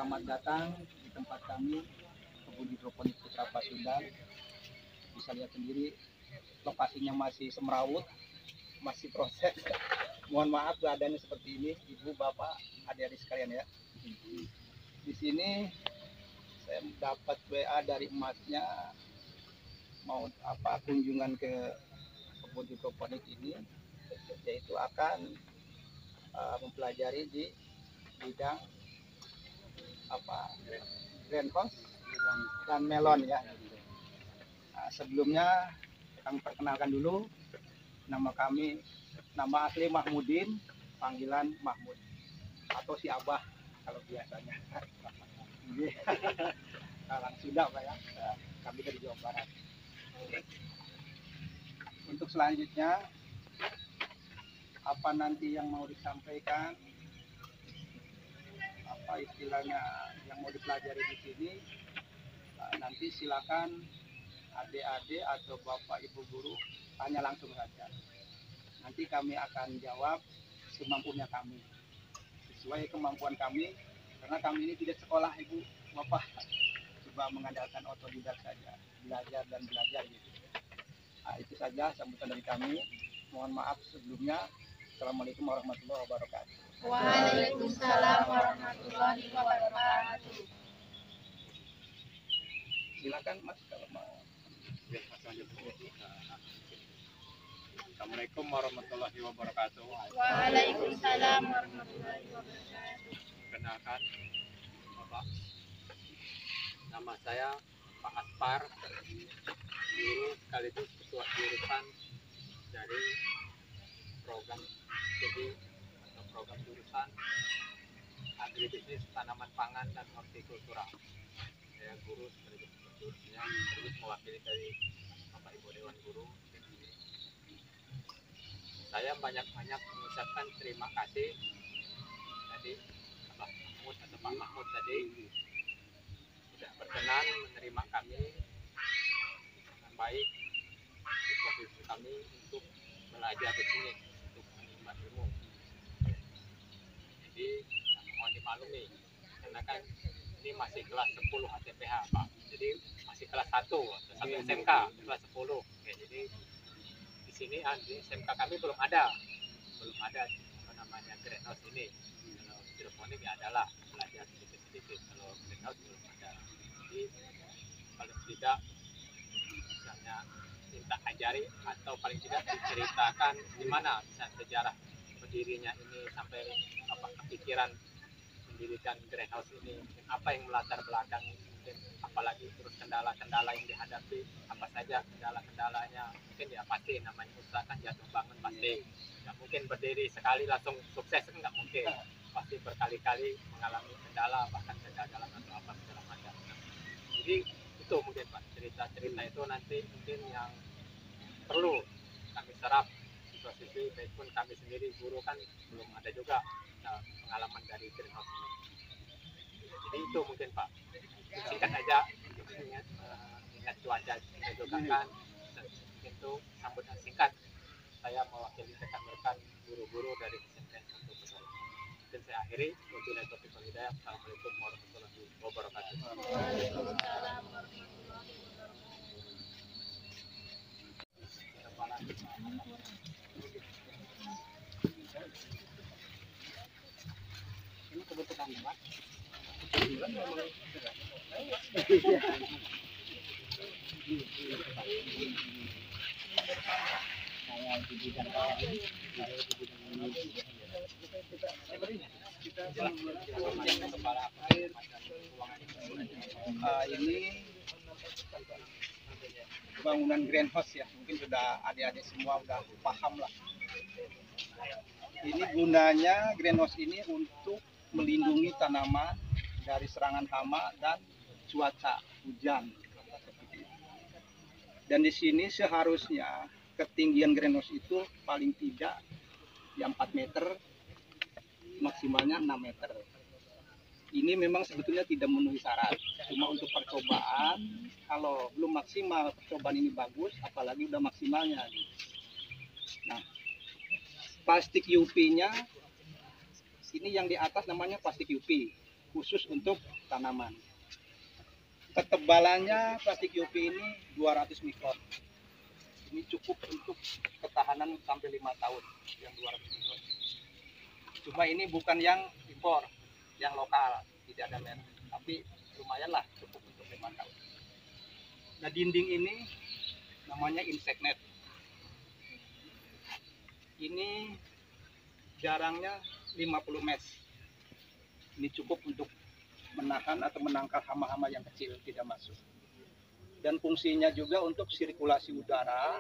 Selamat datang di tempat kami, kebun hidroponik Putra Pasundan. Bisa lihat sendiri lokasinya masih semrawut, masih proses. Mohon maaf keadaannya seperti ini, ibu, bapak, adik-adik sekalian ya. Di sini saya dapat WA dari emasnya mau kunjungan ke kebun hidroponik ini, yaitu akan mempelajari di bidang greenhouse dan melon ya. Nah, sebelumnya kami perkenalkan dulu, nama asli Mahmudin, panggilan Mahmud atau si Abah kalau biasanya. Orang Sunda Pak ya. Kami dari Jawa Barat. Untuk selanjutnya apa nanti yang mau disampaikan, apa istilahnya yang mau dipelajari di sini, nanti silakan adik-adik atau bapak ibu guru tanya langsung saja. Nanti kami akan jawab semampunya kami, sesuai kemampuan kami, karena kami ini tidak sekolah ibu bapak, coba mengandalkan otodidak saja, belajar dan belajar gitu. Nah, itu saja sambutan dari kami. Mohon maaf sebelumnya. Assalamualaikum warahmatullahi wabarakatuh. Waalaikumsalam warahmatullahi wabarakatuh. Silakan Mas kalau mau. Assalamualaikum warahmatullahi wabarakatuh. Waalaikumsalam warahmatullahi wabarakatuh. Kenalkan, Bapak. Nama saya Pak Aspar, guru sekaligus ketua jurusan dari program studi atau program jurusan agribisnis tanaman pangan dan hortikultura. Saya guru sekaligus jurusnya, sekaligus mewakili dari Bapak Ibu Dewan Guru. Saya banyak-banyak mengucapkan terima kasih tadi Pak Mahmud atau Pak Mahmud tadi sudah berkenan menerima kami dengan baik di posisi kami untuk belajar di sini, untuk menimba ilmu. Jadi mohon dimaklumi karena kan ini masih kelas 10 HTPH Pak, jadi masih kelas 1 atau 1 SMK kelas 10. Oke, jadi di sini di SMK kami belum ada greenhouse ini. Kalau hidroponik ya adalah belajar sedikit-sedikit, kalau greenhouse belum ada. Jadi paling tidak misalnya minta ajari atau paling tidak diceritakan gimana bisa sejarah berdirinya ini sampai kepikiran mendirikan greenhouse ini, apa yang melatar belakangi, mungkin apalagi terus kendala-kendala yang dihadapi, apa saja kendala-kendalanya. Mungkin ya pasti namanya usaha kan jatuh bangun, pasti nggak mungkin berdiri sekali langsung sukses, nggak mungkin, pasti berkali-kali mengalami kendala, bahkan kegagalan atau apa segala macam. Jadi itu mungkin Pak, cerita-cerita itu nanti mungkin yang perlu kami serap di posisi, meskipun kami sendiri guru kan belum ada juga pengalaman dari greenhouse ini. Jadi itu mungkin Pak, singkat aja, ingat cuaca juga kan, itu sambutan singkat saya mewakili rekan-rekan guru-guru dari SMK untuk Pesona. Dan saya akhiri, wabillahi taufiq wal hidayah. Assalamualaikum warahmatullahi wabarakatuh. Waalaikumsalam warahmatullahi Ini kebetulan Pak. Ini bangunan greenhouse ya, mungkin sudah adik-adik semua udah paham lah. Ini gunanya greenhouse ini untuk melindungi tanaman dari serangan hama dan cuaca hujan. Dan di sini seharusnya ketinggian greenhouse itu paling tidak di 4 meter, maksimalnya 6 meter. Ini memang sebetulnya tidak memenuhi syarat, cuma untuk percobaan. Kalau belum maksimal percobaan ini bagus, apalagi udah maksimalnya. Nah, plastik UV-nya ini yang di atas namanya plastik UV. khusus untuk tanaman. Ketebalannya plastik UV ini 200 mikron. Ini cukup untuk ketahanan sampai 5 tahun yang 200 mikron. Cuma ini bukan yang impor, yang lokal, tidak ada merek. Tapi lumayan lah, cukup untuk 5 tahun. Nah, dinding ini namanya insect net. Ini jarangnya 50 mesh. Ini cukup untuk menahan atau menangkal hama-hama yang kecil tidak masuk. Dan fungsinya juga untuk sirkulasi udara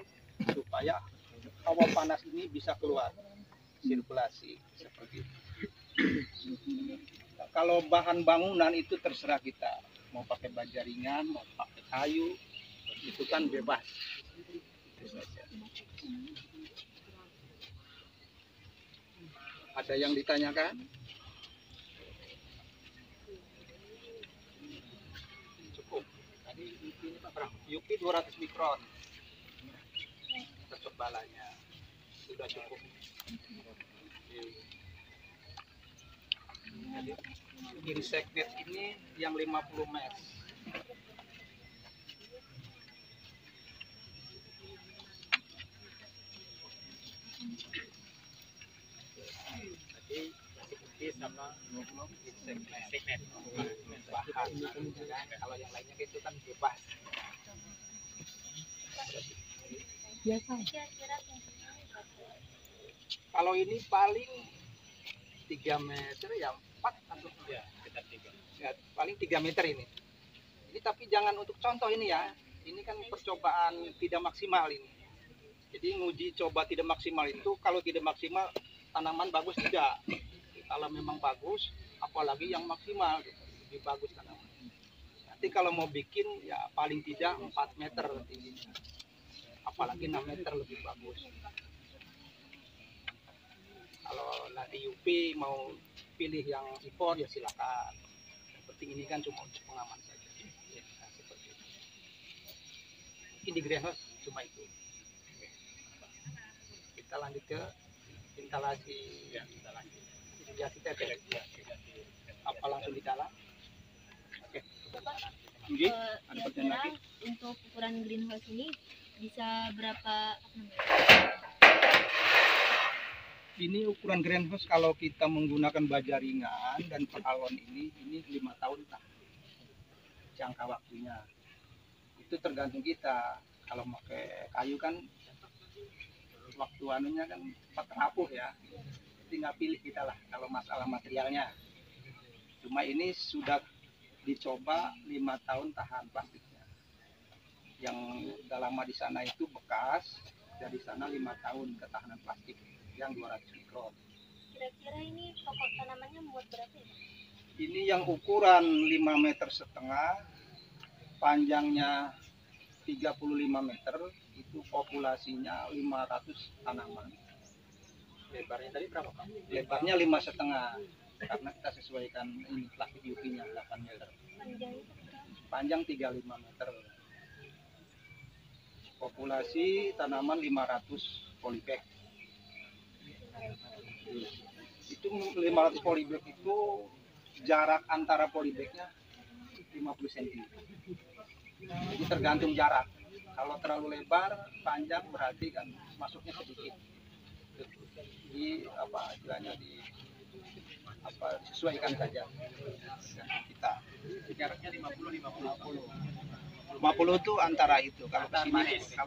supaya hawa panas ini bisa keluar, sirkulasi seperti itu. Kalau bahan bangunan itu terserah kita, mau pakai baja ringan, mau pakai kayu, itu kan bebas. Itu saja. Ada yang ditanyakan? Cukup. Tadi UV ini Pak berapa? UV 200 mikron. Ketebalannya sudah cukup. Jadi insect net ini yang 50 mesh. Jadi plastik putih sama insect net. Bahan. Kalau yang lainnya itu kan bebas. Kira-kira Kalau ini paling 3 meter ya 4 atau Ya, sekitar 3. ya, paling 3 meter ini. Ini tapi jangan untuk contoh ini ya. Ini kan percobaan tidak maksimal ini. Jadi nguji coba tidak maksimal itu kalau tidak maksimal tanaman bagus tidak. Kalau memang bagus, apalagi yang maksimal gitu. Lebih bagus tanaman. Nanti kalau mau bikin ya paling tidak 4 meter tingginya. Apalagi 6 meter lebih bagus. Kalau nanti UP mau pilih yang impor ya silakan. Yang penting ini kan cuma untuk pengaman saja. Ya, nah, seperti itu. Mungkin di greenhouse cuma itu. Kita lanjut ke instalasi Ya, kita lanjut. irigasi tetes. Ya, Apa langsung di dalam? Oke. Bapak, Oke. Ada pertanyaan kira-kira lagi? untuk ukuran greenhouse ini bisa berapa? Ini ukuran greenhouse kalau kita menggunakan baja ringan dan peralon ini 5 tahun lah jangka waktunya. Itu tergantung kita. Kalau pakai kayu kan waktu anunya kan rapuh ya. Tinggal pilih kita lah kalau masalah materialnya. Cuma ini sudah dicoba 5 tahun tahan plastiknya. Yang udah lama di sana itu bekas, dari sana 5 tahun ketahanan plastik yang 200 mikron. Kira-kira ini pokok tanamannya muat berapa ya? Ini yang ukuran 5,5 meter, panjangnya 35 meter, itu populasinya 500 tanaman. lebarnya tadi berapa, Pak? Lebarnya 5,5 karena kita sesuaikan ini plastik UV-nya 8 meter. Panjangnya berapa? Panjang 35 meter. Populasi tanaman 500 polybag. Itu 500 polybag itu jarak antara polybagnya 50 cm. Jadi tergantung jarak. Kalau terlalu lebar, panjang berarti kan masuknya sedikit. Di apa istilahnya sesuaikan saja kita. Jaraknya 50 50 itu antara itu. Kalau ke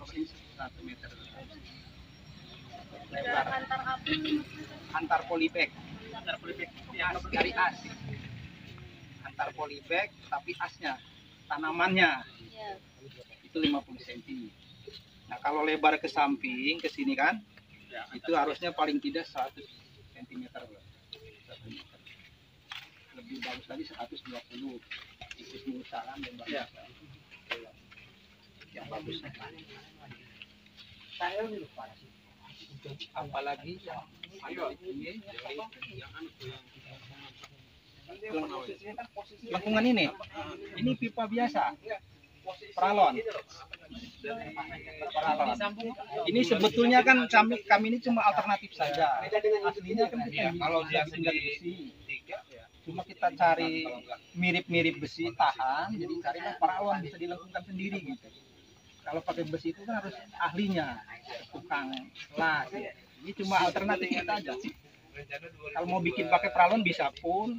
sini 1 meter. Lebar Antar apa? antar polybag. Antar polybag Dari as. Antar polybag tapi asnya, tanamannya Ya. itu 50 cm. Nah, kalau lebar ke samping ke sini kan itu harusnya paling tidak 100 cm. 1 meter. Lebih bagus lagi 120. Itu saran yang bagus. Yang bagus. Saya lupa. Apalagi yang ini lengkungan ini pipa biasa peralon. Ini sebetulnya kan kami ini cuma alternatif saja. Aslinya kan kita kalau dia tinggal besi Cuma kita cari mirip-mirip besi tahan, jadi carilah paralon bisa dilengkungkan sendiri gitu. Kalau pakai besi itu kan harus ahlinya, tukang las. Ya. Ini cuma alternatif kita aja. Kalau mau bikin pakai paralon bisa pun,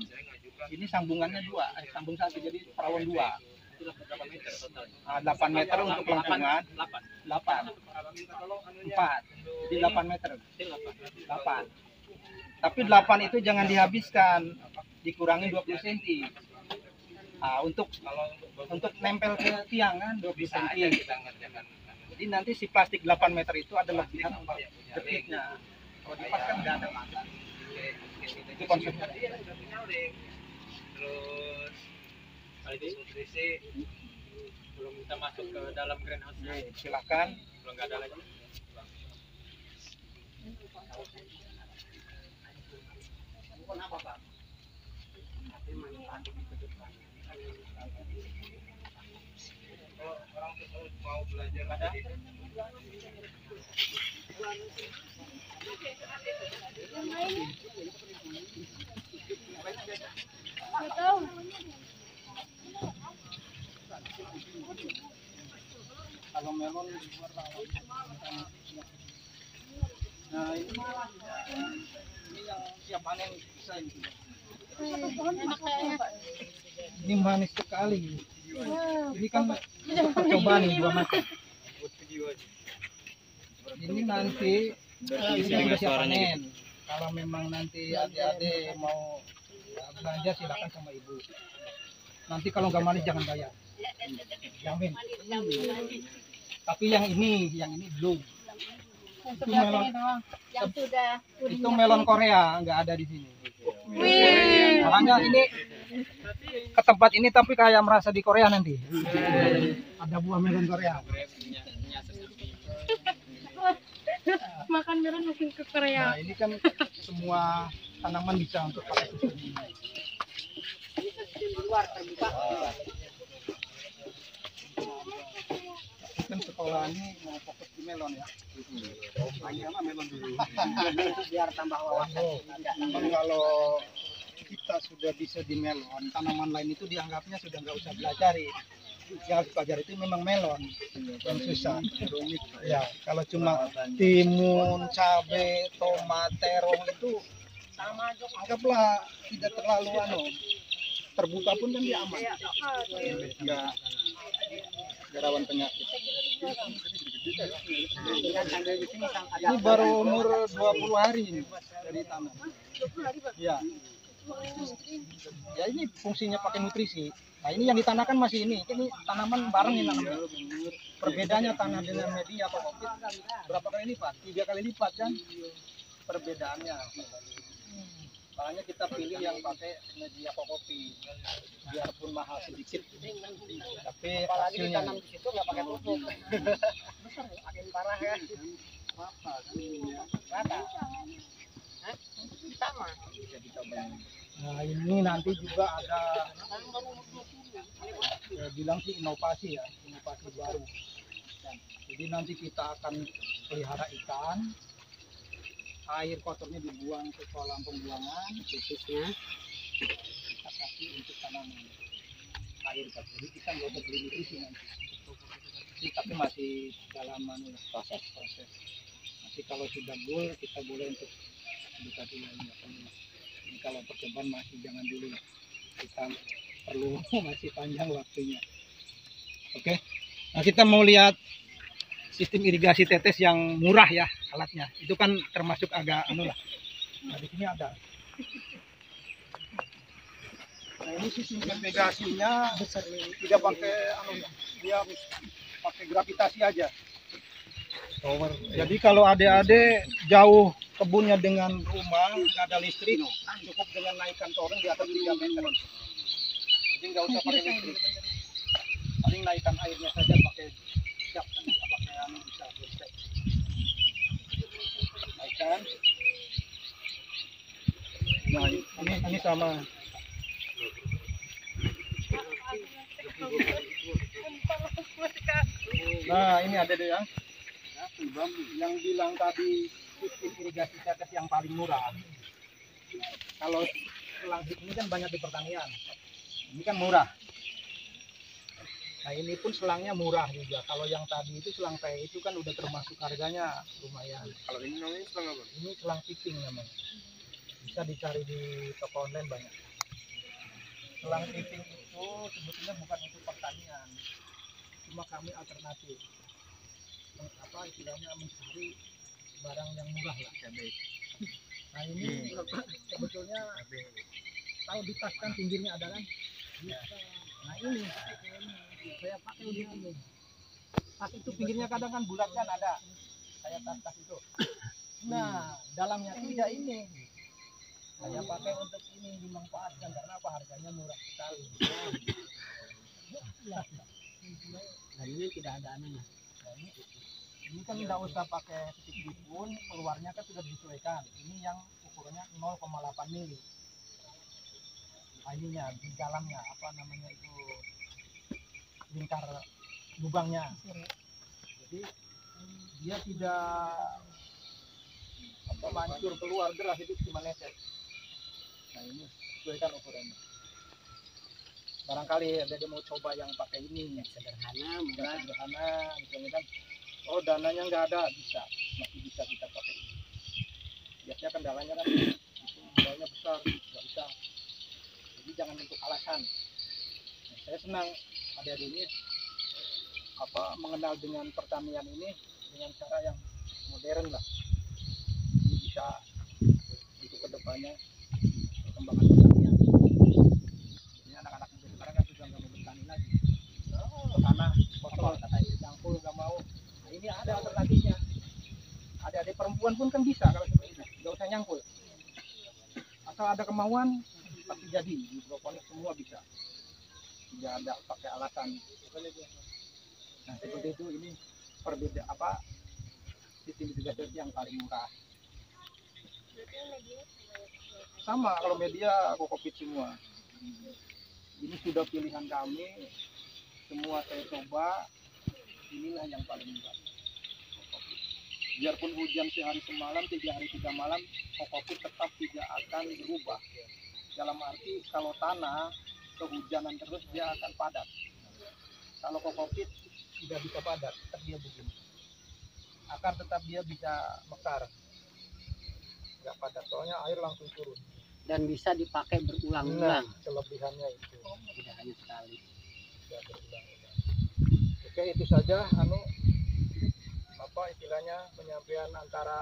ini sambungannya dua, sambung satu jadi paralon dua. 8 meter untuk lengkungan, 8, 4, jadi 8 meter, 8. Tapi 8 itu jangan dihabiskan, dikurangi 20 cm. Nah, untuk nempel ke tiang kan 20 cm. Jadi nanti si plastik 8 meter itu ada lebihan detiknya. Kalau dipaskan nggak ada masa. Itu konsepnya. Terus kali ini belum kita masuk ke dalam greenhouse. Silakan. Belum nggak ada lagi. Kenapa Pak? Orang mau belajar ada? Kalau melon di luar lawan. Nah ini malah ini yang siap panen bisa ini. Ini manis sekali. Ini kan percobaan nih 2 macam. Ini nanti sudah siap panen. Kalau memang nanti adik-adik mau belanja silakan sama ibu. Nanti kalau nggak manis jangan bayar. Jamin. Tapi yang ini belum. Itu melon, yang sudah itu melon Korea nggak ada di sini. Makanya ini ke tempat ini tapi kayak merasa di Korea nanti. Ada buah melon Korea. makan melon mungkin ke Korea. Nah ini kan semua tanaman bisa untuk pakai susu ini. Luar terbuka. Kan sekolah ini mau fokus di melon ya. Hanya melon dulu. Biar tambah wawasan. Kalau kita sudah bisa di melon, tanaman lain itu dianggapnya sudah nggak usah belajar. Yang harus belajar itu memang melon yang susah. Ya, kalau cuma timun, cabai, tomat, terong itu sama aja. Anggaplah tidak terlalu terbuka pun kan dia aman. Nggak rawan penyakit. Ini baru umur 20 hari ini dari tanam. Ya. Ya ini fungsinya pakai nutrisi. Nah ini yang ditanahkan masih ini tanaman bareng ini nanamnya. Perbedaannya tanah dengan media atau kokpit berapa kali lipat? 3 kali lipat kan? Perbedaannya. Makanya kita pilih yang pakai media kokopi, biarpun mahal sedikit, tapi hasilnya tanam di situ nggak pakai pupuk, makin parah ya. Apa? Rata? Sama. Nah ini nanti juga ada, ya, bilang sih inovasi baru. Jadi nanti kita akan pelihara ikan. Air kotornya dibuang ke kolam pembuangan, khususnya kita kasih untuk tanaman air kotor. Jadi kita nggak usah beli nutrisi nanti. Tapi masih dalam proses. Nanti kalau sudah goal kita boleh untuk dikasih lagi. Ini kalau percobaan masih jangan dulu. Kita perlu masih panjang waktunya. Oke. Nah kita mau lihat sistem irigasi tetes yang murah ya alatnya. Itu kan termasuk agak lah. Nah di sini ada. Nah ini sistem irigasinya tidak pakai dia pakai gravitasi aja. Jadi kalau adik-adik jauh kebunnya dengan rumah nggak ada listrik, cukup dengan naikkan toren di atas 3 meter. Jadi nggak usah pakai listrik. Paling naikkan airnya saja pakai siap. Bisa bercek. Naikkan. Nah ini sama. Nah ini ada deh yang bilang tadi sistem irigasi tetes yang paling murah. Kalau selang hip ini kan banyak di pertanian. Ini kan murah. Nah ini pun selangnya murah juga. Kalau yang tadi itu selang PE itu kan udah termasuk harganya lumayan. Kalau ini namanya selang apa? Ini selang piping namanya. Bisa dicari di toko online banyak. Selang piping itu sebetulnya bukan untuk pertanian. Cuma kami alternatif. Apa istilahnya mencari barang yang murah lah. Nah ini sebetulnya tahu di tas kan pinggirnya ada kan? Nah ini saya pakai untuk ini. Tas itu pinggirnya kadang kan bulat kan ada. Saya tas itu. Nah dalamnya tidak ini. Saya pakai untuk ini dimanfaatkan karena apa harganya murah sekali. Dan ini tidak ada anunya. Nah, ini kan tidak usah pakai titik pun keluarnya kan sudah disesuaikan. Ini yang ukurannya 0,8 mili. Nah, ininya di dalamnya apa namanya itu lingkar lubangnya. Jadi dia tidak apa mancur keluar deras itu cuma netes. Nah ini sesuaikan ukurannya. Barangkali ada yang mau coba yang pakai ini yang Sederhana, murah. sederhana, misalnya kan, oh dananya nggak ada, bisa, masih bisa kita pakai ini. Biasanya kendalanya kan itu modalnya besar, nggak bisa. Jadi jangan untuk alasan. Nah, saya senang adik-adik ini apa mengenal dengan pertanian ini dengan cara yang modern lah. Ini bisa itu kedepannya perkembangan pertanian. Ini anak-anak muda sekarang kan sudah nggak mau bertani lagi. Oh, tanah kotor katanya, campur nggak mau. Nah, ini ada alternatifnya. Adik-adik perempuan pun kan bisa kalau seperti ini, nggak usah nyangkul. Asal ada kemauan pasti jadi. Di hidroponik semua bisa. Tidak ada pakai alasan. Nah seperti itu ini perbeda apa sistem mitigasi yang paling murah. Sama kalau media kokopit semua. Ini sudah pilihan kami. Semua saya coba. Inilah yang paling murah. Kokopit. Biarpun hujan sehari semalam, 3 hari 3 malam, kokopit tetap tidak akan berubah. Dalam arti kalau tanah kehujanan terus dia akan padat. Kalau kokopit tidak bisa padat, tetap dia begini. Akar tetap dia bisa mekar. Nggak padat, soalnya air langsung turun. Dan bisa dipakai berulang-ulang. Kelebihannya itu. Tidak hanya sekali. Tidak berulang-ulang. Oke, itu saja apa istilahnya penyampaian antara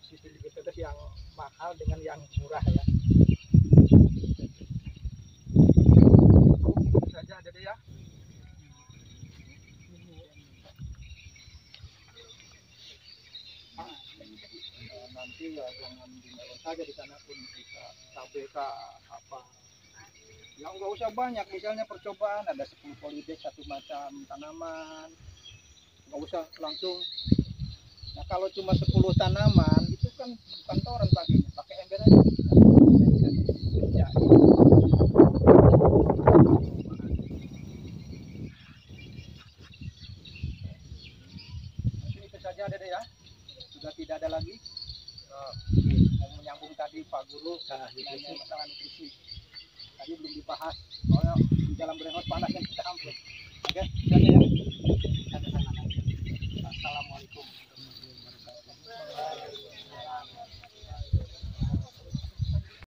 sistem digital yang mahal dengan yang murah ya. Itu saja ada deh ya. Nanti ya jangan dimakan saja di sana pun bisa KBK apa yang nggak usah banyak, misalnya percobaan ada 10 polybag satu macam tanaman, nggak usah langsung. Nah kalau cuma 10 tanaman itu kan bukan toren pakainya, pakai ember aja bisa. Ya. Mungkin itu saja deh ya, sudah tidak ada lagi. Mau menyambung tadi Pak Guru nanya masalah nutrisi tadi belum dibahas, soalnya di dalam greenhouse panas yang kita ampun. Oke, sudah ya. Assalamualaikum warahmatullahi wabarakatuh.